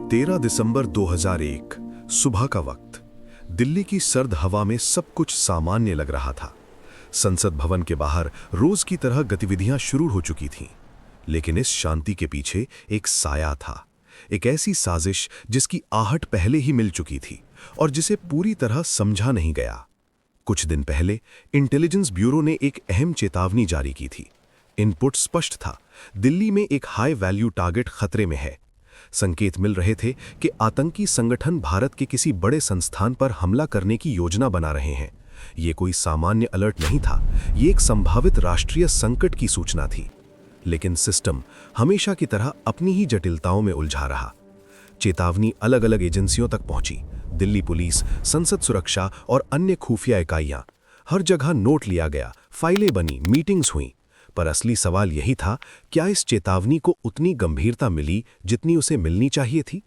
13 दिसंबर 2001 सुबह का वक्त। दिल्ली की सर्द हवा में सब कुछ सामान्य लग रहा था। संसद भवन के बाहर रोज की तरह गतिविधियां शुरू हो चुकी थीं, लेकिन इस शांति के पीछे एक साया था, एक ऐसी साजिश जिसकी आहट पहले ही मिल चुकी थी और जिसे पूरी तरह समझा नहीं गया। कुछ दिन पहले इंटेलिजेंस ब्यूरो ने एक अहम चेतावनी जारी की थी। इनपुट स्पष्ट था, दिल्ली में एक हाई वैल्यू टारगेट खतरे में है। संकेत मिल रहे थे कि आतंकी संगठन भारत के किसी बड़े संस्थान पर हमला करने की योजना बना रहे हैं। ये कोई सामान्य अलर्ट नहीं था, ये एक संभावित राष्ट्रीय संकट की सूचना थी। लेकिन सिस्टम हमेशा की तरह अपनी ही जटिलताओं में उलझा रहा। चेतावनी अलग अलग एजेंसियों तक पहुंची, दिल्ली पुलिस, संसद सुरक्षा और अन्य खुफिया इकाइयां। हर जगह नोट लिया गया, फाइलें बनी, मीटिंग्स हुई। पर असली सवाल यही था, क्या इस चेतावनी को उतनी गंभीरता मिली जितनी उसे मिलनी चाहिए थी?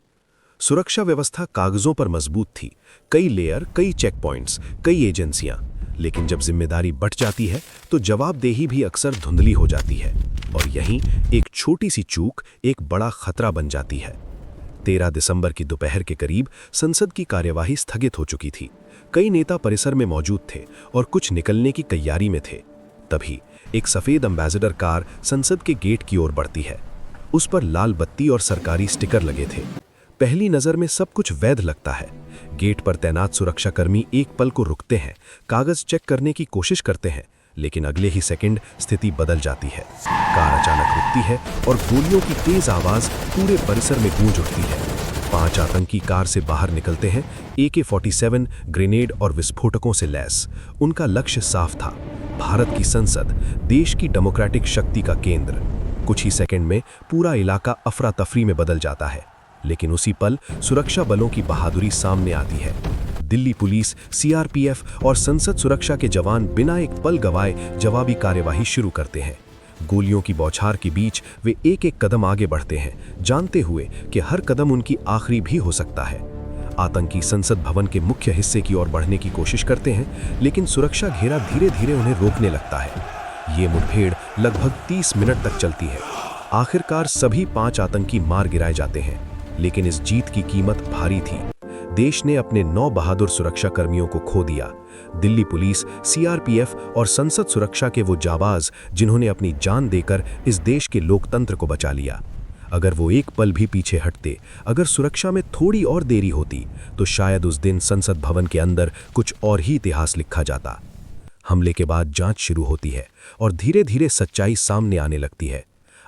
सुरक्षा व्यवस्था कागजों पर मजबूत थी, कई लेयर, कई चेक पॉइंट्स, कई एजेंसियां। लेकिन जब जिम्मेदारी बढ़ जाती है तो जवाबदेही भी अक्सर धुंधली हो जाती है, और यहीं एक छोटी सी चूक एक बड़ा खतरा बन जाती है। 13 दिसंबर की दोपहर के करीब संसद की कार्यवाही स्थगित हो चुकी थी। कई नेता परिसर में मौजूद थे और कुछ निकलने की तैयारी में थे। तभी एक सफेद एम्बेसडर कार संसद के गेट की ओर बढ़ती है। उस पर लाल बत्ती और सरकारी स्टिकर लगे थे। पहली नजर में सब कुछ वैध लगता है। गेट पर तैनात सुरक्षाकर्मी एक पल को रुकते हैं, कागज चेक करने की कोशिश करते हैं, लेकिन अगले ही सेकंड स्थिति बदल जाती है। कार अचानक रुकती है और गोलियों की तेज आवाज पूरे परिसर में गूंज उठती है। 5 आतंकी कार से बाहर निकलते हैं, AK-47 ग्रेनेड और विस्फोटकों से लैस। उनका लक्ष्य साफ था, भारत की संसद, देश की डेमोक्रेटिक शक्ति का केंद्र। कुछ ही सेकंड में पूरा इलाका अफरा तफरी में बदल जाता है, लेकिन उसी पल सुरक्षा बलों की बहादुरी सामने आती है। दिल्ली पुलिस, CRPF और संसद सुरक्षा के जवान बिना एक पल गवाए जवाबी कार्यवाही शुरू करते हैं। गोलियों की बौछार के बीच वे एक एक कदम आगे बढ़ते हैं, जानते हुए कि हर कदम उनकी आखिरी भी हो सकता है। आतंकी संसद भवन के मुख्य हिस्से की ओर बढ़ने की कोशिश करते हैं, लेकिन सुरक्षा घेरा धीरे धीरे उन्हें रोकने लगता है। ये मुठभेड़ लगभग 30 मिनट तक चलती है। आखिरकार सभी 5 आतंकी मार गिराए जाते हैं, लेकिन इस जीत की कीमत भारी थी। देश ने अपने 9 बहादुर सुरक्षा कर्मियों को खो दिया। दिल्ली पुलिस, CRPF और संसद सुरक्षा के वो जाबाज जिन्होंने अपनी जान देकर इस देश के लोकतंत्र को बचा लिया। अगर वो एक पल भी पीछे हटते, अगर सुरक्षा में थोड़ी और देरी होती, तो शायद उस दिन संसद भवन के अंदर कुछ और ही इतिहास लिखा जाता। हमले के बाद जांच शुरू होती है और धीरे धीरे सच्चाई सामने आने लगती है।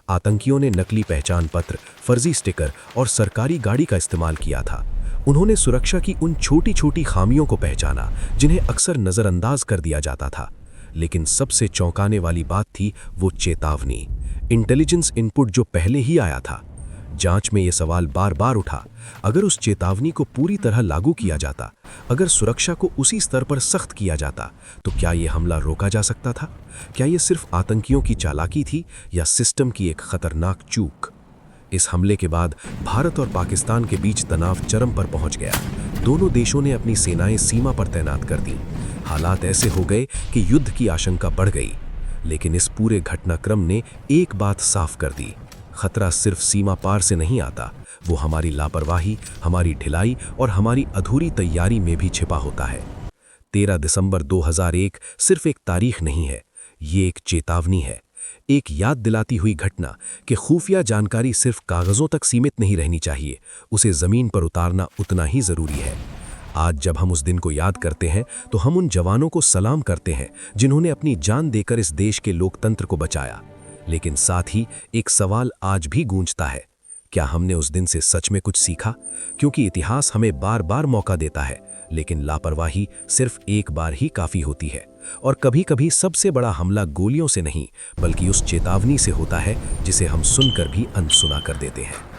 आतंकियों ने नकली पहचान पत्र, फर्जी स्टिकर और सरकारी गाड़ी का इस्तेमाल किया था। उन्होंने सुरक्षा की उन छोटी छोटी खामियों को पहचाना जिन्हें अक्सर नजरअंदाज कर दिया जाता था। लेकिन सबसे चौंकाने वाली बात थी वो चेतावनी, इंटेलिजेंस इनपुट जो पहले ही आया था। जांच में यह सवाल बार बार उठा, अगर उस चेतावनी को पूरी तरह लागू किया जाता, अगर सुरक्षा को उसी स्तर पर सख्त किया जाता, तो क्या यह हमला रोका जा सकता था? क्या यह सिर्फ आतंकियों की चालाकी थी या सिस्टम की एक खतरनाक चूक? इस हमले के बाद भारत और पाकिस्तान के बीच तनाव चरम पर पहुंच गया। दोनों देशों ने अपनी सेनाएं सीमा पर तैनात कर दी। हालात ऐसे हो गए कि युद्ध की आशंका बढ़ गई। लेकिन इस पूरे घटनाक्रम ने एक बात साफ कर दी, खतरा सिर्फ सीमा पार से नहीं आता, वो हमारी लापरवाही, हमारी ढिलाई और हमारी अधूरी तैयारी में भी छिपा होता है। 13 दिसंबर 2001 सिर्फ एक तारीख नहीं है, ये एक चेतावनी है, एक याद दिलाती हुई घटना कि खुफिया जानकारी सिर्फ कागजों तक सीमित नहीं रहनी चाहिए, उसे जमीन पर उतारना उतना ही जरूरी है। आज जब हम उस दिन को याद करते हैं तो हम उन जवानों को सलाम करते हैं जिन्होंने अपनी जान देकर इस देश के लोकतंत्र को बचाया। लेकिन साथ ही एक सवाल आज भी गूंजता है, क्या हमने उस दिन से सच में कुछ सीखा? क्योंकि इतिहास हमें बार बार मौका देता है, लेकिन लापरवाही सिर्फ एक बार ही काफी होती है। और कभी कभी सबसे बड़ा हमला गोलियों से नहीं, बल्कि उस चेतावनी से होता है जिसे हम सुनकर भी अनसुना कर देते हैं।